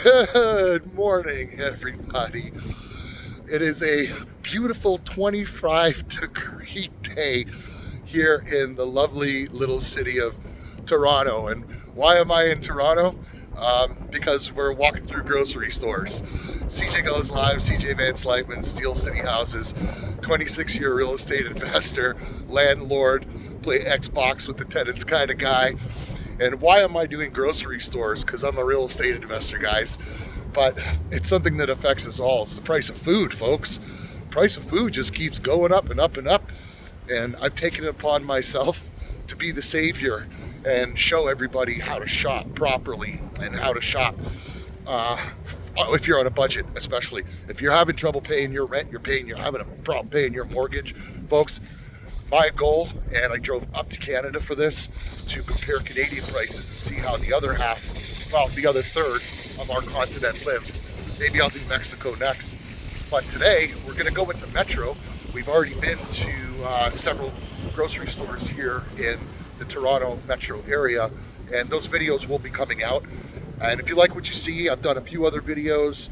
Good morning, everybody. It is a beautiful 25-degree day here in the lovely little city of Toronto. And why am I in Toronto? Because we're walking through grocery stores. CJ Goes Live, CJ Van Slytman, Steel City Houses, 26-year real estate investor, landlord, play Xbox with the tenants kind of guy. And why am I doing grocery stores? Because I'm a real estate investor, guys. But it's something that affects us all. It's the price of food, folks. Price of food just keeps going up and up and up. And I've taken it upon myself to be the savior and show everybody how to shop properly and how to shop if you're on a budget, especially. If you're having trouble paying your rent, you're having a problem paying your mortgage, folks, my goal, and I drove up to Canada for this, to compare Canadian prices and see how the other third of our continent lives. Maybe I'll do Mexico next. But today, we're gonna go into Metro. We've already been to several grocery stores here in the Toronto Metro area, and those videos will be coming out. And if you like what you see, I've done a few other videos.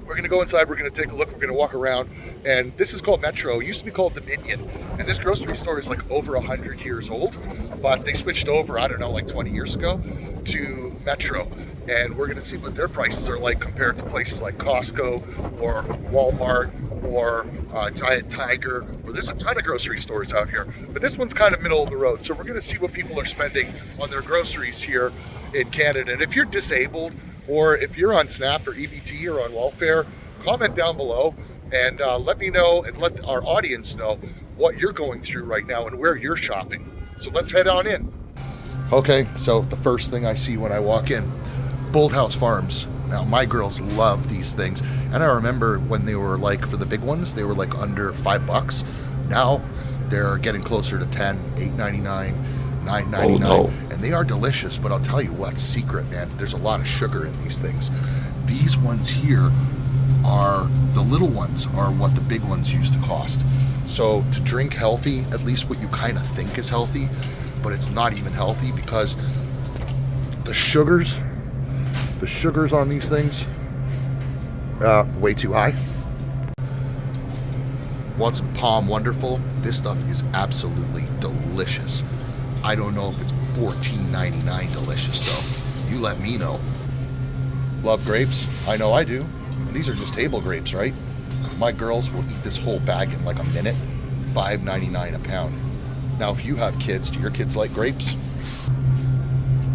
We're gonna go inside, we're gonna take a look, we're gonna walk around, and this is called Metro. It used to be called Dominion, and this grocery store is like over 100 years old, but they switched over, I don't know, like 20 years ago to Metro. And we're gonna see what their prices are like compared to places like Costco or Walmart or Giant Tiger, or there's a ton of grocery stores out here, but this one's kind of middle of the road. So we're gonna see what people are spending on their groceries here in Canada. And if you're disabled, or if you're on SNAP or EBT or on welfare, comment down below and let me know and let our audience know what you're going through right now and where you're shopping. So let's head on in. Okay, so the first thing I see when I walk in, Bolthouse Farms. Now my girls love these things, and I remember when they were like, for the big ones, they were like under $5. Now they're getting closer to 10, $8.99, $9.99. Oh, no. And they are delicious, but I'll tell you what, secret, man, there's a lot of sugar in these things. These ones here are, the little ones are what the big ones used to cost. So to drink healthy, at least what you kind of think is healthy, but it's not even healthy, because the sugars on these things, way too high. Want some Palm Wonderful? This stuff is absolutely delicious. I don't know if it's $14.99 delicious though. You let me know. Love grapes? I know I do. And these are just table grapes, right? My girls will eat this whole bag in like a minute. $5.99 a pound. Now if you have kids, do your kids like grapes?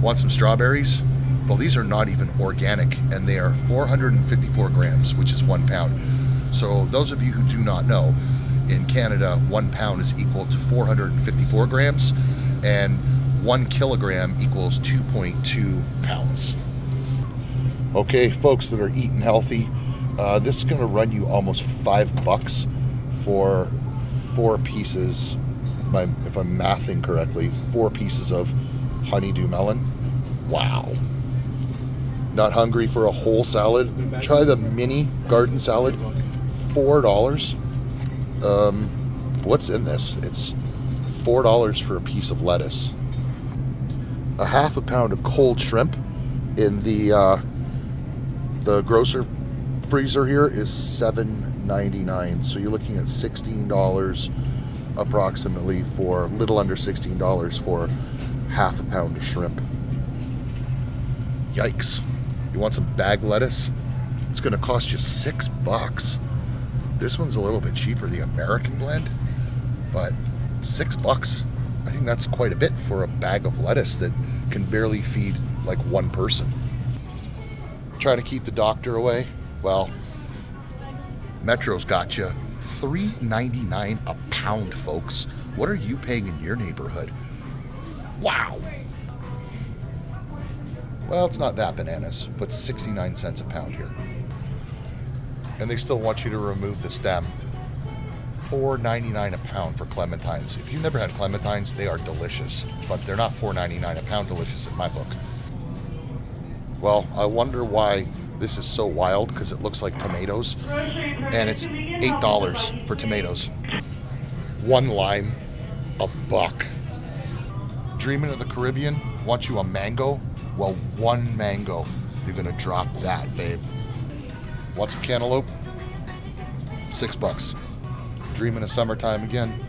Want some strawberries? Well, these are not even organic, and they are 454 grams, which is 1 pound. So those of you who do not know, in Canada, 1 pound is equal to 454 grams, and 1 kilogram equals 2.2 pounds. Okay, folks that are eating healthy, this is gonna run you almost $5 for 4 pieces, if I'm mathing correctly, 4 pieces of honeydew melon. Wow. Not hungry for a whole salad? Try the mini garden salad, $4. What's in this? It's $4 for a piece of lettuce. A half a pound of cold shrimp in the grocer freezer here is $7.99. So you're looking at $16 approximately, for a little under $16 for half a pound of shrimp. Yikes. You want some bag lettuce? It's gonna cost you $6. This one's a little bit cheaper, the American blend, but $6. I think that's quite a bit for a bag of lettuce that can barely feed like one person. Trying to keep the doctor away? Well, Metro's got you. $3.99 a pound, folks. What are you paying in your neighborhood? Wow. Well, it's not that bananas, but 69 cents a pound here. And they still want you to remove the stem. $4.99 a pound for clementines. If you've never had clementines, they are delicious, but they're not $4.99 a pound delicious in my book. Well, I wonder why this is so wild, because it looks like tomatoes, and it's $8 for tomatoes. 1 lime, $1. Dreaming of the Caribbean? Want you a mango? Well, 1 mango, You're gonna drop that, babe. Want some cantaloupe? $6. Dreaming of summertime again?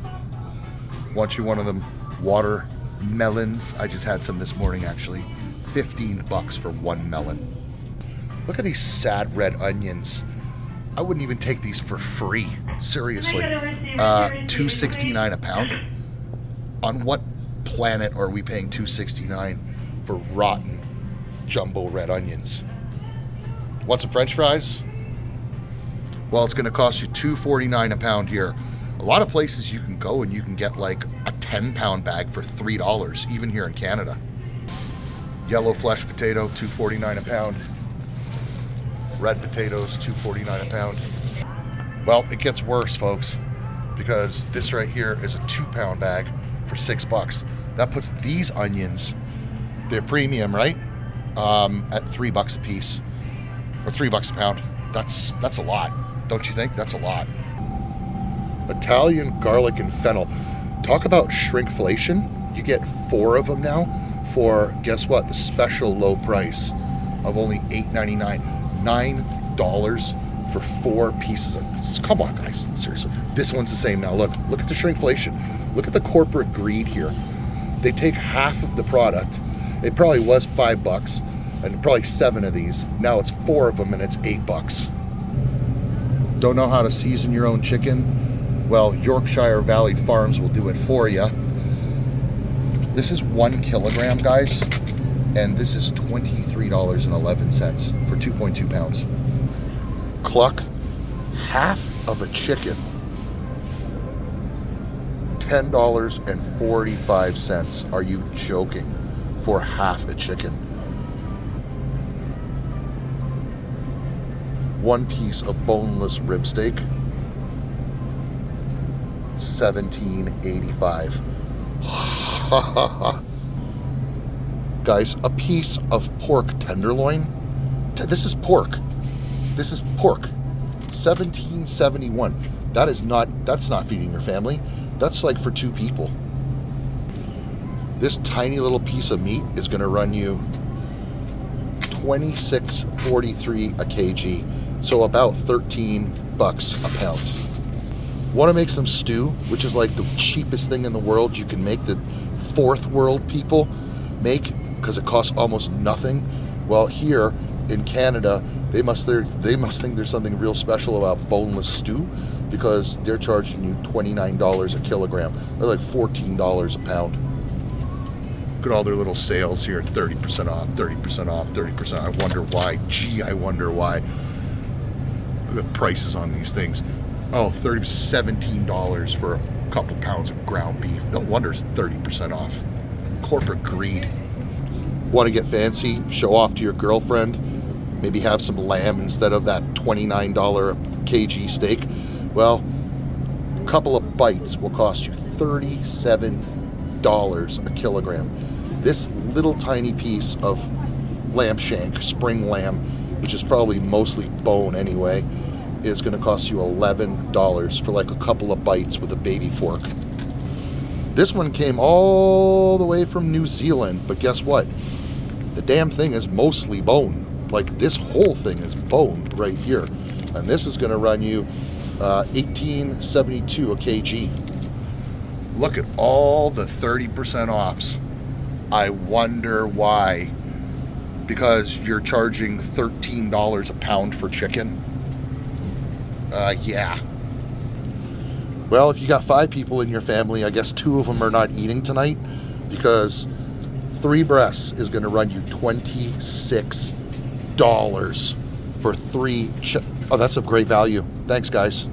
Want you one of them watermelons? I just had some this morning actually. $15 for one melon. Look at these sad red onions. I wouldn't even take these for free. Seriously. $2.69 a pound. On what planet are we paying $2.69 for rotten jumbo red onions? Want some French fries? Well, it's going to cost you $2.49 a pound here. A lot of places you can go and you can get like a 10-pound bag for $3, even here in Canada. Yellow flesh potato, $2.49 a pound. Red potatoes, $2.49 a pound. Well, it gets worse, folks, because this right here is a 2-pound bag for $6. That puts these onions, they're premium, right? At $3 a piece, or $3 a pound. That's a lot, don't you think? That's a lot. Italian garlic and fennel. Talk about shrinkflation. You get 4 of them now for, guess what? The special low price of only $8.99. $9 for 4 pieces of. Come on, guys, seriously. This one's the same now. Look at the shrinkflation. Look at the corporate greed here. They take half of the product. It probably was $5, and probably 7 of these. Now it's 4 of them, and it's $8. Don't know how to season your own chicken? Well, Yorkshire Valley Farms will do it for you. This is 1 kilogram, guys, and this is $23.11 for 2.2 pounds. Cluck half of a chicken, $10.45. Are you joking? For half a chicken. 1 piece of boneless rib steak, $17.85. Guys, a piece of pork tenderloin. This is pork. This is pork. $17.71. That's not feeding your family. That's like for 2 people. This tiny little piece of meat is going to run you $26.43 a kg. So about $13 a pound. Want to make some stew, which is like the cheapest thing in the world you can make, the 4th world people make, because it costs almost nothing. Well, here in Canada, they must think there's something real special about boneless stew, because they're charging you $29 a kilogram. They're like $14 a pound. Look at all their little sales here, 30% off, 30% off, 30%. I wonder why. Gee, I wonder why. Look at the prices on these things. Oh, $17 for a couple pounds of ground beef. No wonder it's 30% off. Corporate greed. Want to get fancy, show off to your girlfriend, maybe have some lamb instead of that $29 a kg steak? Well, a couple of bites will cost you $37 a kilogram. This little tiny piece of lamb shank, spring lamb, which is probably mostly bone anyway, is going to cost you $11 for like a couple of bites with a baby fork. This one came all the way from New Zealand, but guess what? The damn thing is mostly bone. Like, this whole thing is bone right here. And this is going to run you $18.72 a kg. Look at all the 30% offs. I wonder why. Because you're charging $13 a pound for chicken? Yeah. Well, if you got 5 people in your family, I guess 2 of them are not eating tonight, because 3 breasts is going to run you $26 for 3 Oh, that's a great value. Thanks, guys.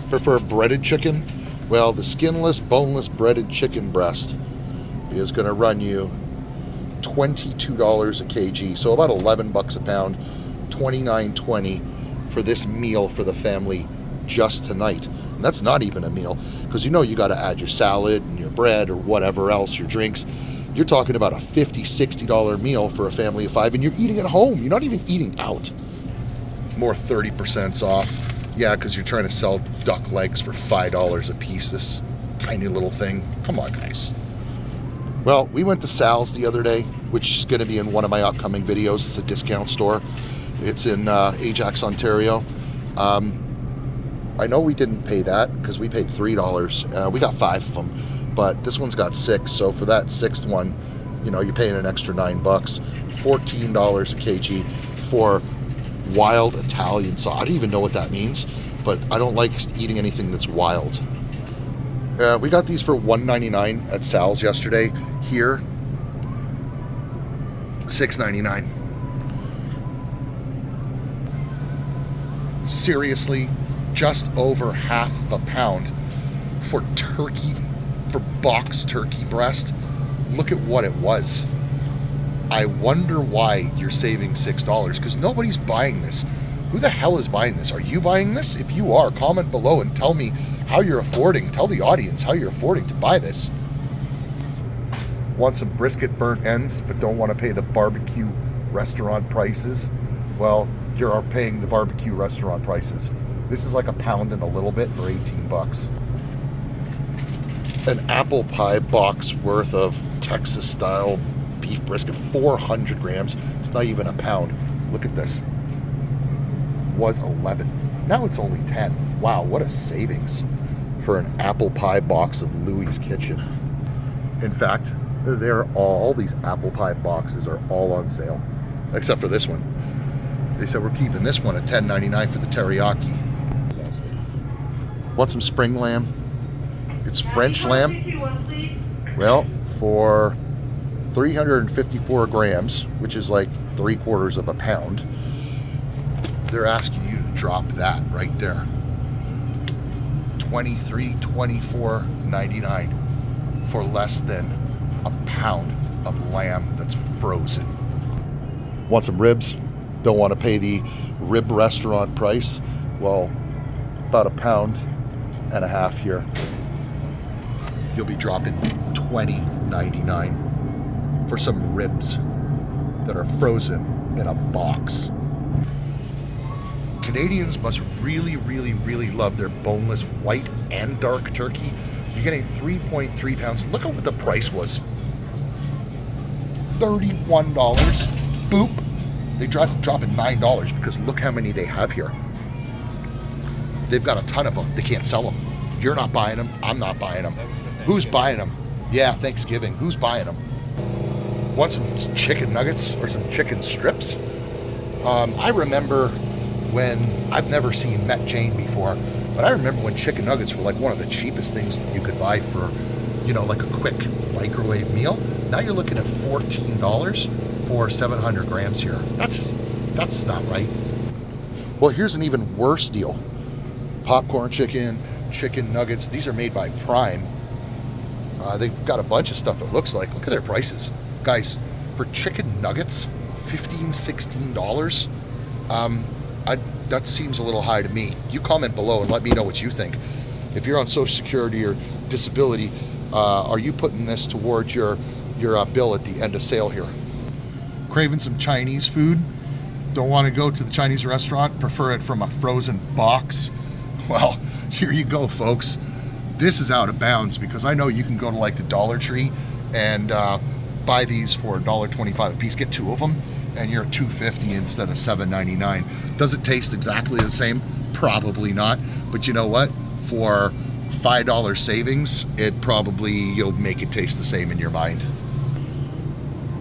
Prefer breaded chicken? Well, the skinless, boneless breaded chicken breast is going to run you $22 a kg, so about $11 a pound, $29.20 for this meal for the family just tonight. And that's not even a meal, because you got to add your salad and your bread or whatever else, your drinks. You're talking about a $50, $60 meal for a family of 5, and you're eating at home. You're not even eating out. More 30% off. Yeah, because you're trying to sell duck legs for $5 a piece, this tiny little thing. Come on, guys. Well, we went to Sal's the other day, which is going to be in one of my upcoming videos. It's a discount store. It's in Ajax, Ontario. I know we didn't pay that because we paid $3. We got 5 of them, but this one's got 6. So for that 6th one, you know, you're paying an extra $9. $14 a kg for wild Italian sauce. I don't even know what that means, but I don't like eating anything that's wild. We got these for $1.99 at Sal's yesterday. Here, $6.99. Seriously, just over half a pound for turkey, for boxed turkey breast. Look at what it was. I wonder why you're saving $6, because nobody's buying this. Who the hell is buying this? Are you buying this? If you are, comment below and tell me how you're affording. Tell the audience how you're affording to buy this. Want some brisket burnt ends, but don't want to pay the barbecue restaurant prices? Well, you're paying the barbecue restaurant prices. This is like a pound and a little bit for 18 bucks. An apple pie box worth of Texas style beef brisket, 400 grams. It's not even a pound. Look at this. Was 11. Now it's only 10. Wow, what a savings for an apple pie box of Louis' Kitchen. In fact, all these apple pie boxes are all on sale, except for this one. They said we're keeping this one at $10.99 for the teriyaki. Want some spring lamb? It's French lamb. Well, for 354 grams, which is like 3/4 of a pound, they're asking you to drop that right there. $24.99 for less than a pound of lamb that's frozen. Want some ribs? Don't want to pay the rib restaurant price? Well, about a pound and a half here. You'll be dropping $20.99 for some ribs that are frozen in a box. Canadians must really, really, really love their boneless white and dark turkey. You're getting 3.3 pounds. Look at what the price was. $31. Boop. They drop it $9 because look how many they have here. They've got a ton of them. They can't sell them. You're not buying them. I'm not buying them. Who's buying them? Yeah, Thanksgiving. Who's buying them? Want some chicken nuggets or some chicken strips? I remember when, I've never seen Met Jane before, but I remember when chicken nuggets were like one of the cheapest things that you could buy for, you know, like a quick microwave meal. Now you're looking at $14 for 700 grams here. That's not right. Well, here's an even worse deal. Popcorn chicken, chicken nuggets. These are made by Prime. They've got a bunch of stuff it looks like. Look at their prices. Guys, for chicken nuggets, $15, $16. That seems a little high to me. You comment below and let me know what you think. If you're on Social Security or disability, are you putting this towards your bill at the end of sale here? Craving some Chinese food? Don't want to go to the Chinese restaurant? Prefer it from a frozen box? Well, here you go, folks. This is out of bounds because I know you can go to like the Dollar Tree and buy these for $1.25 a piece. Get 2 of them and you're at $2.50 instead of $7.99. Does it taste exactly the same? Probably not. But you know what? For $5 savings, you'll make it taste the same in your mind.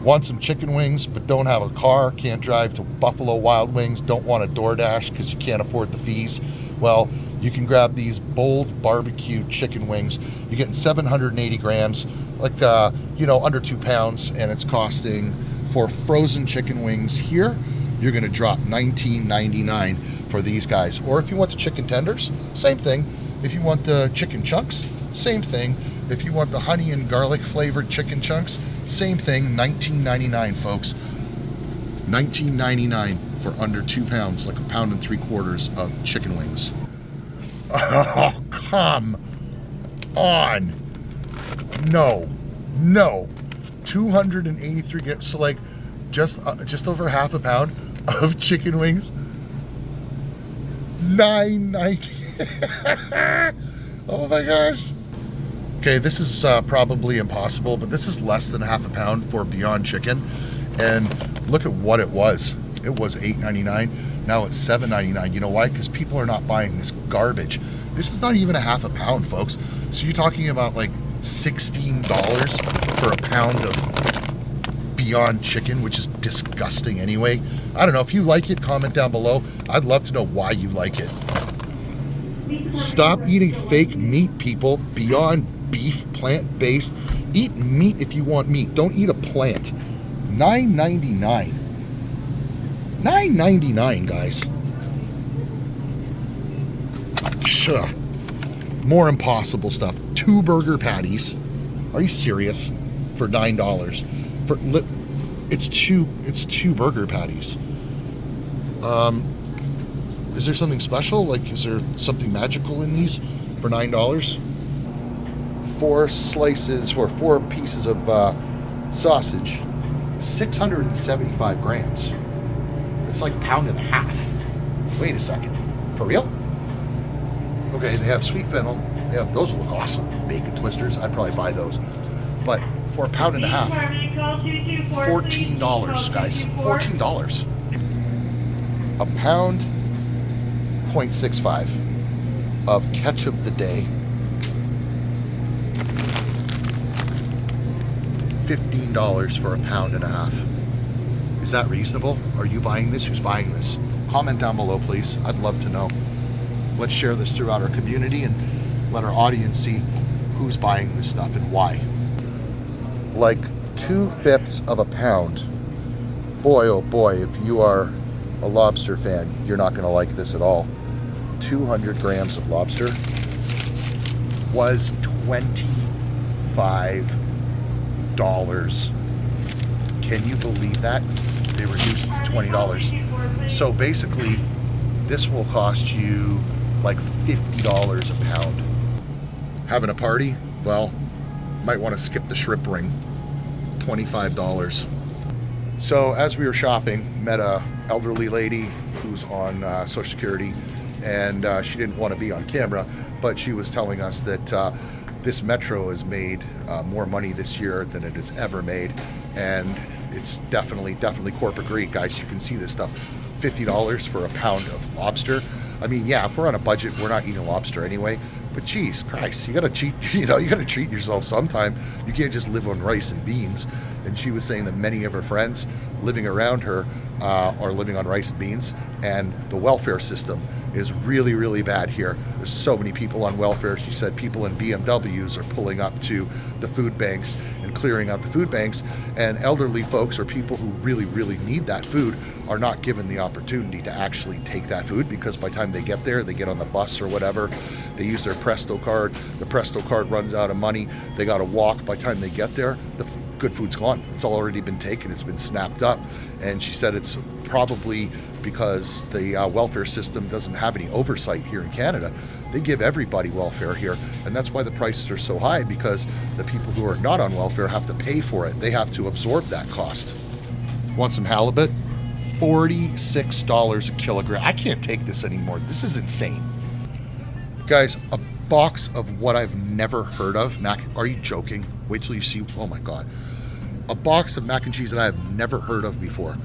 Want some chicken wings but don't have a car, can't drive to Buffalo Wild Wings, don't want a DoorDash because you can't afford the fees? Well, you can grab these Bold Barbecue chicken wings. You're getting 780 grams, like under 2 pounds, and it's costing, for frozen chicken wings here, you're gonna drop $19.99 for these guys. Or if you want the chicken tenders, same thing. If you want the chicken chunks, same thing. If you want the honey and garlic flavored chicken chunks, same thing. $19.99, folks. $19.99 for under 2 pounds, like a pound and 3/4 of chicken wings. Oh, come on. No. 283 grams, so like just over half a pound of chicken wings. $9.90. Oh my gosh. Okay, this is probably impossible, but this is less than half a pound for Beyond Chicken. And look at what it was. It was $8.99. Now it's $7.99. You know why? Because people are not buying this garbage. This is not even a half a pound, folks. So you're talking about like $16 for a pound of Beyond Chicken, which is disgusting anyway. I don't know. If you like it, comment down below. I'd love to know why you like it. Stop eating fake meat, people. Beyond Beef, plant-based. Eat meat if you want meat. Don't eat a plant. $9.99. $9.99, guys. Sure. More impossible stuff. 2 burger patties. Are you serious? For $9. It's two burger patties. Is there something special? Like, is there something magical in these for $9? 4 slices or 4 pieces of sausage, 675 grams. It's like a pound and a half. Wait a second. For real? Okay, they have sweet fennel. They have, those look awesome. Bacon twisters. I'd probably buy those. But for a pound and a half, $14, guys. $14. A pound, 0.65 of ketchup the day. $15 for a pound and a half. Is that reasonable? Are you buying this? Who's buying this? Comment down below, please. I'd love to know. Let's share this throughout our community and let our audience see who's buying this stuff and why. Like 2/5 of a pound. Boy, oh boy, if you are a lobster fan, you're not going to like this at all. 200 grams of lobster was $25. Can you believe that? They reduced it to $20. So basically, this will cost you like $50 a pound. Having a party? Well, might want to skip the shrimp ring. $25. So as we were shopping, met a elderly lady who's on Social Security, and she didn't want to be on camera, but she was telling us that this metro has made more money this year than it has ever made, and it's definitely corporate greed, guys. You can see this stuff. $50 for a pound of lobster. I mean, yeah, if we're on a budget, we're not eating lobster anyway. But geez, Christ, you gotta cheat. You gotta treat yourself sometime. You can't just live on rice and beans. And she was saying that many of her friends living around her are living on rice and beans, and the welfare system is really, really bad here. There's so many people on welfare. She said people in BMWs are pulling up to the food banks and clearing out the food banks, and elderly folks or people who really, really need that food are not given the opportunity to actually take that food, because by the time they get there, they get on the bus or whatever, they use their Presto card. The Presto card runs out of money. They got to walk. By the time they get there, the good food's gone. It's already been taken. It's been snapped up. And she said it's probably because the welfare system doesn't have any oversight here in Canada. They give everybody welfare here, and that's why the prices are so high, because the people who are not on welfare have to pay for it. They have to absorb that cost. Want some halibut? $46 a kilogram. I can't take this anymore. This is insane. Guys, a box of what I've never heard of. Are you joking? Wait till you see. Oh my God. A box of mac and cheese that I have never heard of before.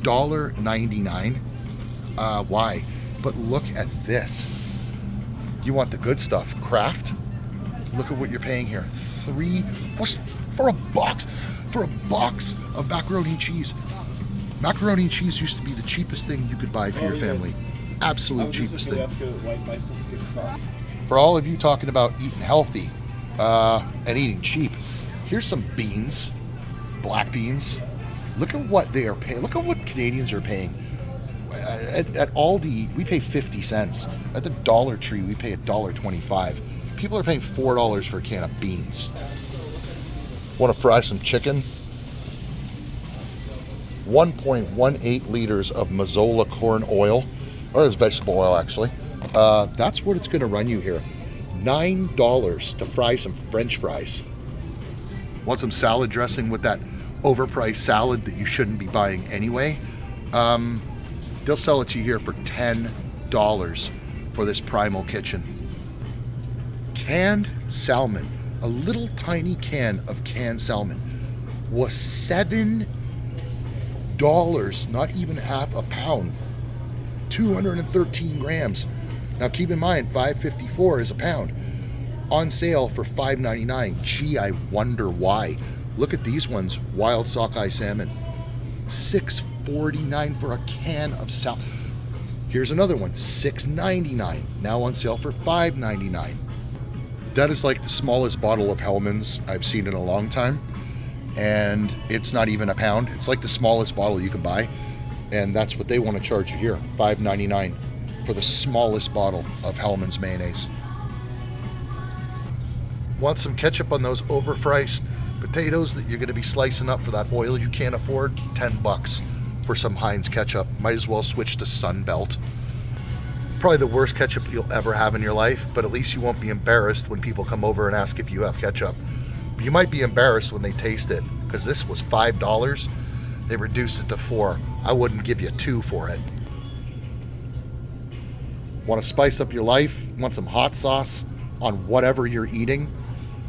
$1.99. Why? But look at this. You want the good stuff. Kraft. Look at what you're paying here. What's for a box? For a box of macaroni and cheese. Macaroni and cheese used to be the cheapest thing you could buy for your family. Absolute cheapest thing. For all of you talking about eating healthy and eating cheap, here's some beans, black beans. Look at what they are paying. Look at what Canadians are paying. At Aldi, we pay 50 cents. At the Dollar Tree, we pay $1.25. People are paying $4 for a can of beans. Want to fry some chicken? 1.18 liters of Mazola corn oil, or it's vegetable oil actually. That's what it's going to run you here. $9 to fry some French fries. Want some salad dressing with that overpriced salad that you shouldn't be buying anyway? They'll sell it to you here for $10 for this Primal Kitchen. Canned salmon, a little tiny can of canned salmon was $7, not even half a pound, 213 grams. Now keep in mind, $5.54 is a pound. On sale for $5.99. Gee, I wonder why. Look at these ones, wild sockeye salmon. $6.49 for a can of salmon. Here's another one, $6.99. Now on sale for $5.99. That is like the smallest bottle of Hellmann's I've seen in a long time. And it's not even a pound. It's like the smallest bottle you can buy. And that's what they want to charge you here, $5.99 for the smallest bottle of Hellmann's mayonnaise. Want some ketchup on those overpriced potatoes that you're going to be slicing up for that oil you can't afford? $10 for some Heinz ketchup. Might as well switch to Sunbelt. Probably the worst ketchup you'll ever have in your life, but at least you won't be embarrassed when people come over and ask if you have ketchup. But you might be embarrassed when they taste it, because this was $5. They reduced it to $4. I wouldn't give you $2 for it. Want to spice up your life? Want some hot sauce on whatever you're eating?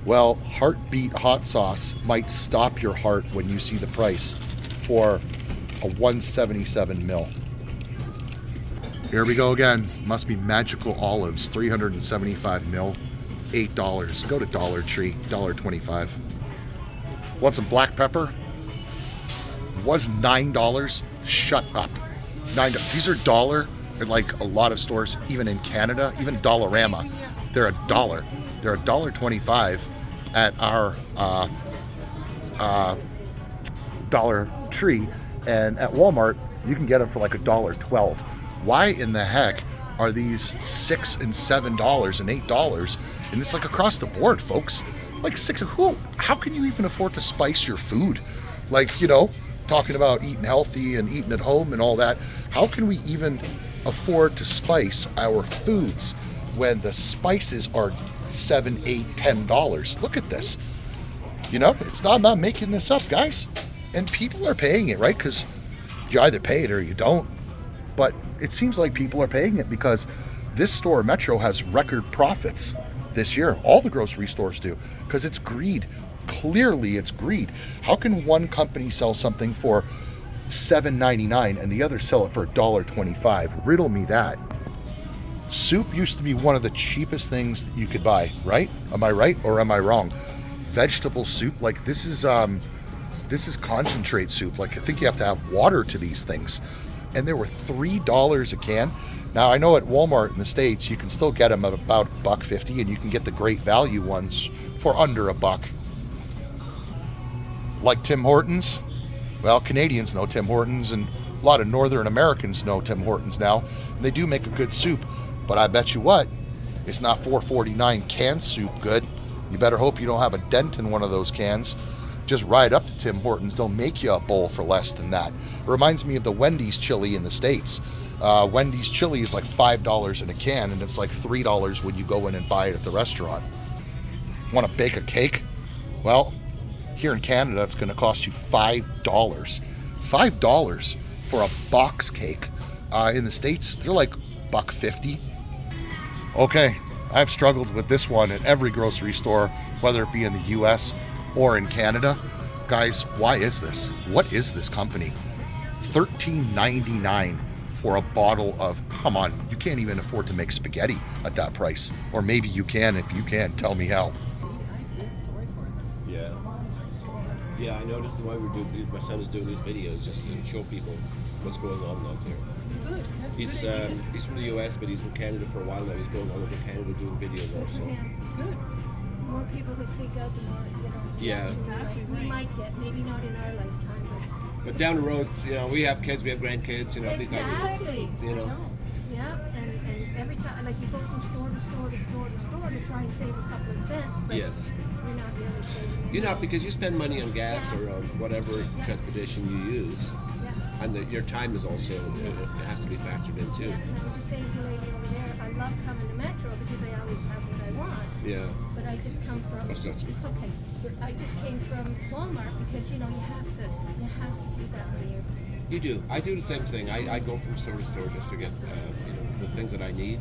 Well, Heartbeat hot sauce might stop your heart when you see the price for a 177 mil. Here we go again. Must be Magical Olives, 375 mil, $8. Go to Dollar Tree, $1.25. Want some black pepper? Was $9. Shut up. $9. These are $1 in like a lot of stores, even in Canada, even Dollarama. They're $1. They're $1.25 at our Dollar Tree, and at Walmart you can get them for like $1.12. Why in the heck are these $6 and $7 and $8? And it's like across the board, folks. Like how can you even afford to spice your food? Like, you know, talking about eating healthy and eating at home and all that. How can we even afford to spice our foods when the spices are $7, $8, $10? Look at this. You know, I'm not making this up, guys. And people are paying it, right? Because you either pay it or you don't. But it seems like people are paying it because this store, Metro, has record profits this year. All the grocery stores do, because it's greed. Clearly, it's greed. How can one company sell something for $7.99 and the other sell it for $1.25? Riddle me that. Soup used to be one of the cheapest things that you could buy, right? Am I right or am I wrong? Vegetable soup, like this is concentrate soup. Like I think you have to have water to these things. And they were $3 a can. Now I know at Walmart in the States you can still get them at about $1.50, and you can get the great value ones for under $1. Like Tim Hortons. Well, Canadians know Tim Hortons, and a lot of Northern Americans know Tim Hortons now. And they do make a good soup. But I bet you what, it's not $4.49 canned soup good. You better hope you don't have a dent in one of those cans. Just ride up to Tim Hortons. They'll make you a bowl for less than that. It reminds me of the Wendy's chili in the States. Wendy's chili is like $5 in a can, and it's like $3 when you go in and buy it at the restaurant. Want to bake a cake? Well, here in Canada, it's going to cost you $5. $5 for a box cake. In the States, they're like $1.50. Okay, I've struggled with this one at every grocery store, whether it be in the US or in Canada. Guys, why is this? What is this company? $13.99 for a bottle of, come on, you can't even afford to make spaghetti at that price. Or maybe you can. If you can, tell me how. Yeah, I noticed why we're doing these. My son is doing these videos just to show people what's going on out there. Good. He's from the US, but he's in Canada for a while now. He's going all over Canada doing videos also. Yeah, good. More people who speak out, the more, Yeah. we might get, maybe not in our lifetime, But down the road, we have kids, we have grandkids, exactly. these are, Yeah, and every time, like you go from store to store to store to store to try and save a couple of cents, but Yes. you're not really saving. You're not, because you spend money on gas or on whatever Yeah. transportation you use. Yeah. And your time is also, it has to be factored in too. Yeah, and I was just saying to the lady over there, I love coming to Metro because I always have what I want. Yeah. But I just come from, That's it's okay. I just came from Walmart because, you have to do that when you're. You do. I do the same thing. I go from store to store just to get the things that I need.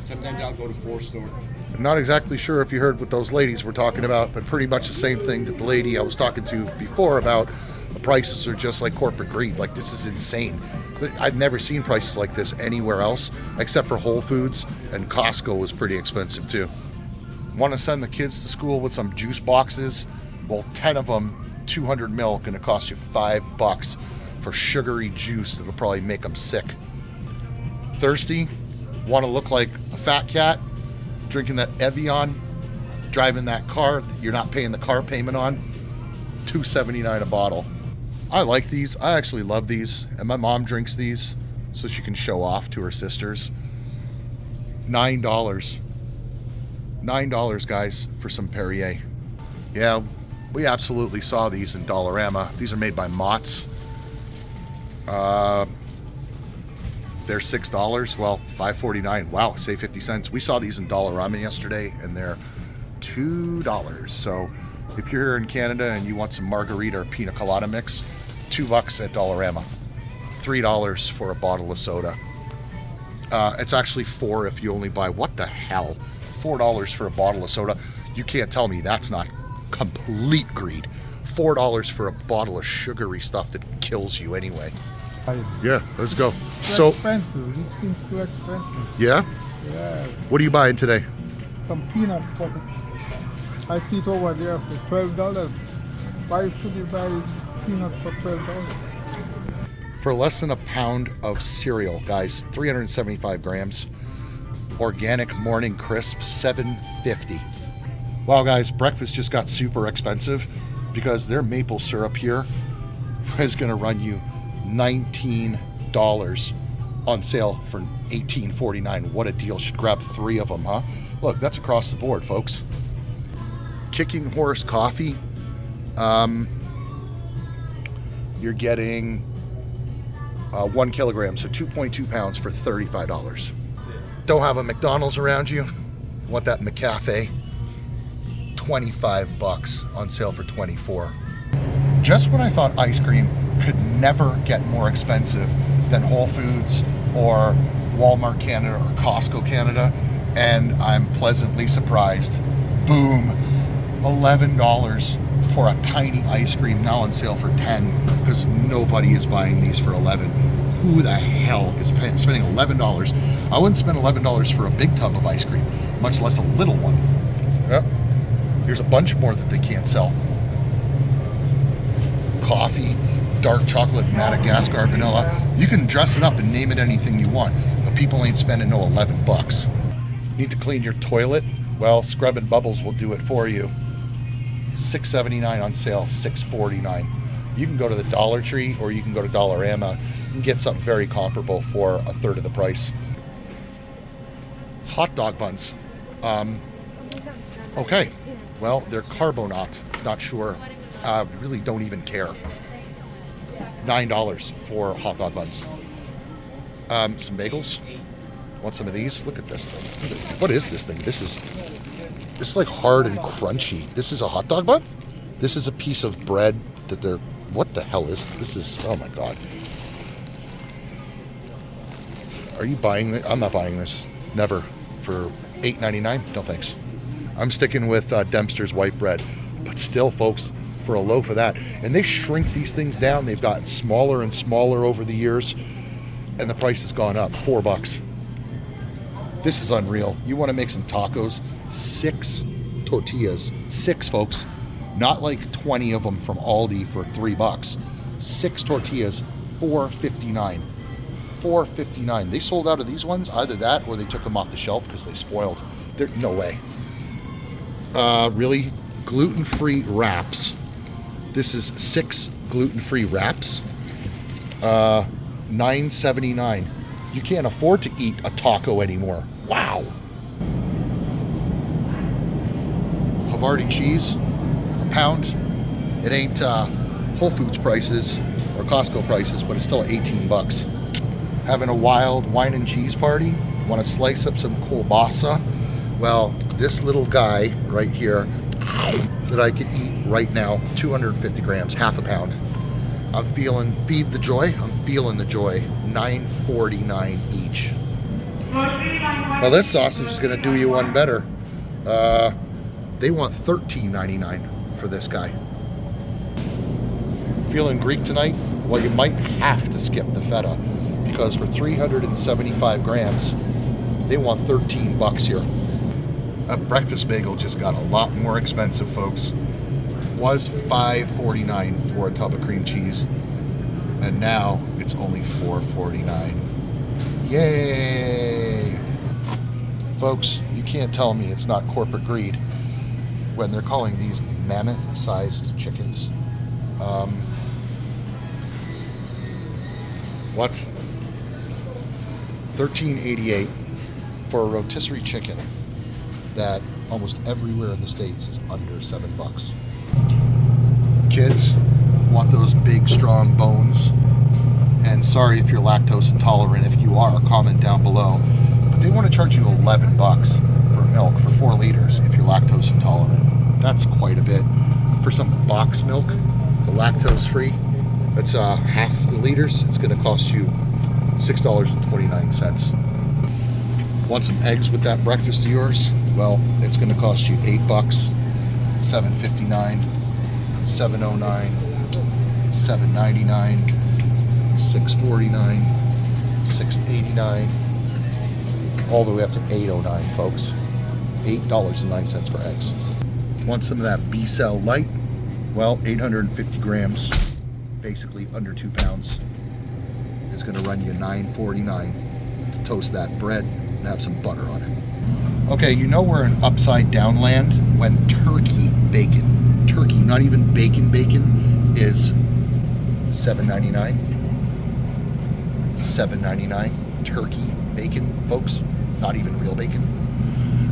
Sometimes I'll go to 4-store. I'm not exactly sure if you heard what those ladies were talking about, but pretty much the same thing that the lady I was talking to before about the prices are just like corporate greed. Like, this is insane. I've never seen prices like this anywhere else except for Whole Foods, and Costco was pretty expensive too. Want to send the kids to school with some juice boxes? Well, 10 of them, 200 ml, gonna cost you $5 for sugary juice that'll probably make them sick. Thirsty? Want to look like a fat cat? Drinking that Evian, driving that car that you're not paying the car payment on? $2.79 a bottle. I like these. I actually love these, and my mom drinks these so she can show off to her sisters. $9. $9, guys, for some Perrier. Yeah, we absolutely saw these in Dollarama. These are made by Mott's. They're $6. Well, $5.49. Wow, save 50 cents. We saw these in Dollarama yesterday, and they're $2. So if you're here in Canada and you want some margarita or pina colada mix, $2 at Dollarama. $3 for a bottle of soda. It's actually $4 if you only buy, what the hell? $4 for a bottle of soda. You can't tell me that's not complete greed. $4 for a bottle of sugary stuff that kills you anyway. Yeah, let's go. So expensive. These things too expensive. yeah, Yeah, what are you buying today? some peanuts. But I see it over there for $12. Why should you buy peanuts for $12? For less than a pound of cereal, guys, 375 grams. Organic Morning Crisp, $7.50. Wow, guys, breakfast just got super expensive because their maple syrup here is going to run you $19 on sale for $18.49. What a deal. Should grab 3 of them, huh? Look, that's across the board, folks. Kicking Horse coffee. You're getting 1 kilogram, so 2.2 pounds for $35. Don't have a McDonald's around you? Want that McCafe? $25 on sale for $24. Just when I thought ice cream could never get more expensive than Whole Foods or Walmart Canada or Costco Canada, and I'm pleasantly surprised. Boom, $11 for a tiny ice cream, now on sale for $10 because nobody is buying these for $11. Who the hell is spending $11? I wouldn't spend $11 for a big tub of ice cream, much less a little one. Yep. Here's a bunch more that they can't sell. Coffee, dark chocolate, Madagascar vanilla. You can dress it up and name it anything you want, but people ain't spending no $11. Need to clean your toilet? Well, Scrub and Bubbles will do it for you. $6.79 on sale, $6.49. You can go to the Dollar Tree or you can go to Dollarama and get something very comparable for a third of the price. Hot dog buns. Okay, well, they're Carbonaut. Not sure. Really don't even care. $9 for hot dog buns. Some bagels. Want some of these? Look at this thing. What is this thing? This is like hard and crunchy. This is a hot dog bun? This is a piece of bread that they're... What the hell is this? Is... Oh my god. Are you buying this? I'm not buying this. Never. For $8.99? No thanks. I'm sticking with Dempster's white bread. But still, folks, for a loaf of that. And they shrink these things down. They've gotten smaller and smaller over the years. And the price has gone up. $4. This is unreal. You want to make some tacos? 6 tortillas. 6, folks. Not like 20 of them from Aldi for $3. 6 tortillas, $4.59. $4.59. They sold out of these ones. Either that or they took them off the shelf because they spoiled. No way. Really? Gluten-free wraps. This is 6 gluten-free wraps. $9.79. You can't afford to eat a taco anymore. Wow. Havarti cheese, a pound. It ain't Whole Foods prices or Costco prices, but it's still $18. Having a wild wine and cheese party? Want to slice up some kielbasa? Well, this little guy right here that I could eat right now, 250 grams, half a pound. I'm feeling, feed the joy, I'm feeling the joy. $9.49 each. Well, this sausage is going to do you one better. They want $13.99 for this guy. Feeling Greek tonight? Well, you might have to skip the feta, because for 375 grams, they want 13 bucks here. A breakfast bagel just got a lot more expensive, folks. Was $5.49 for a tub of cream cheese, and now it's only $4.49. Yay! Folks, you can't tell me it's not corporate greed when they're calling these mammoth-sized chickens. What? $13.88 for a rotisserie chicken that almost everywhere in the States is under $7. Kids want those big, strong bones. And sorry if you're lactose intolerant. If you are, comment down below. But they want to charge you $11 for milk for 4 liters if you're lactose intolerant. That's quite a bit. For some box milk, the lactose free, that's half the liters. It's going to cost you $6.29. Want some eggs with that breakfast of yours? Well, it's going to cost you $8, $7.59, $7.09, $7.99, $6.49, $6.89, all the way up to $8.09, folks. $8.09 for eggs. Want some of that B-cell light? Well, 850 grams, basically under 2 pounds, is going to run you $9.49 to toast that bread and have some butter on it. Okay, you know we're in upside down land when turkey bacon, turkey, not even bacon, is $7.99. $7.99 turkey bacon, folks, not even real bacon.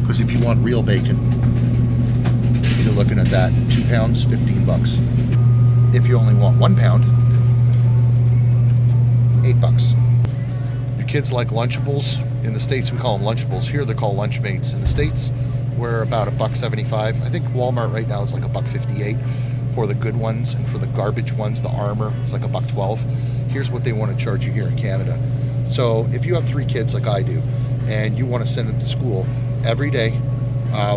Because if you want real bacon, you're looking at that 2 pounds, $15. If you only want 1 pound, $8. Your kids like Lunchables. In the States, we call them Lunchables. Here, they're called Lunchmates. In the States, we're about $1.75. I think Walmart right now is like $1.58 for the good ones, and for the garbage ones, the Armor, it's like $1.12. Here's what they want to charge you here in Canada. So if you have 3 kids like I do, and you want to send them to school every day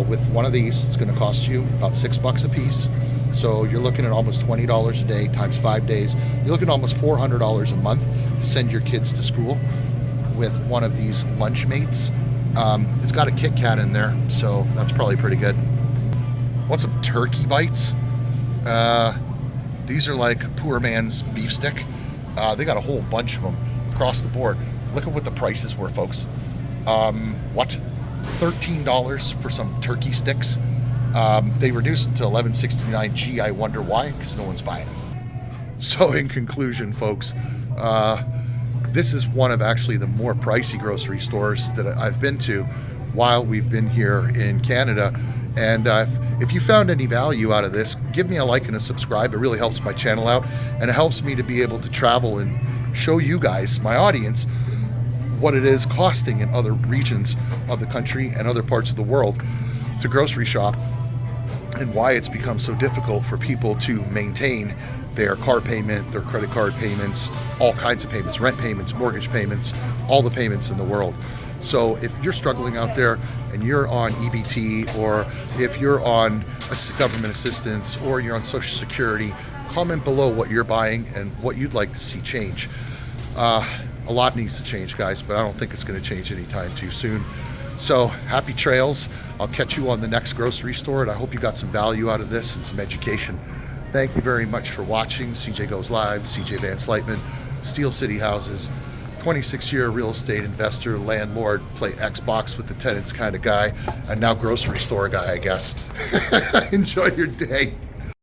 with one of these, it's going to cost you about $6 a piece. So you're looking at almost $20 a day times 5 days. You're looking at almost $400 a month to send your kids to school with one of these Lunchmates. It's got a Kit Kat in there, so that's probably pretty good. Want some turkey bites? These are like poor man's beef stick. They got a whole bunch of them across the board. Look at what the prices were, folks. What? $13 for some turkey sticks. They reduced it to $11.69. Gee, I wonder why, because no one's buying them. So in conclusion, folks, this is one of actually the more pricey grocery stores that I've been to while we've been here in Canada. And if you found any value out of this, give me a like and a subscribe. It really helps my channel out, and it helps me to be able to travel and show you guys, my audience, what it is costing in other regions of the country and other parts of the world to grocery shop, and why it's become so difficult for people to maintain their car payment, their credit card payments, all kinds of payments, rent payments, mortgage payments, all the payments in the world. So if you're struggling out there and you're on EBT, or if you're on government assistance, or you're on Social Security, comment below what you're buying and what you'd like to see change. A lot needs to change, guys, but I don't think it's going to change anytime too soon. So happy trails. I'll catch you on the next grocery store, and I hope you got some value out of this and some education. Thank you very much for watching. CJ Goes Live, CJ Van Slightman, Steel City Houses, 26-year real estate investor, landlord, play Xbox with the tenants kind of guy, and now grocery store guy, I guess. Enjoy your day.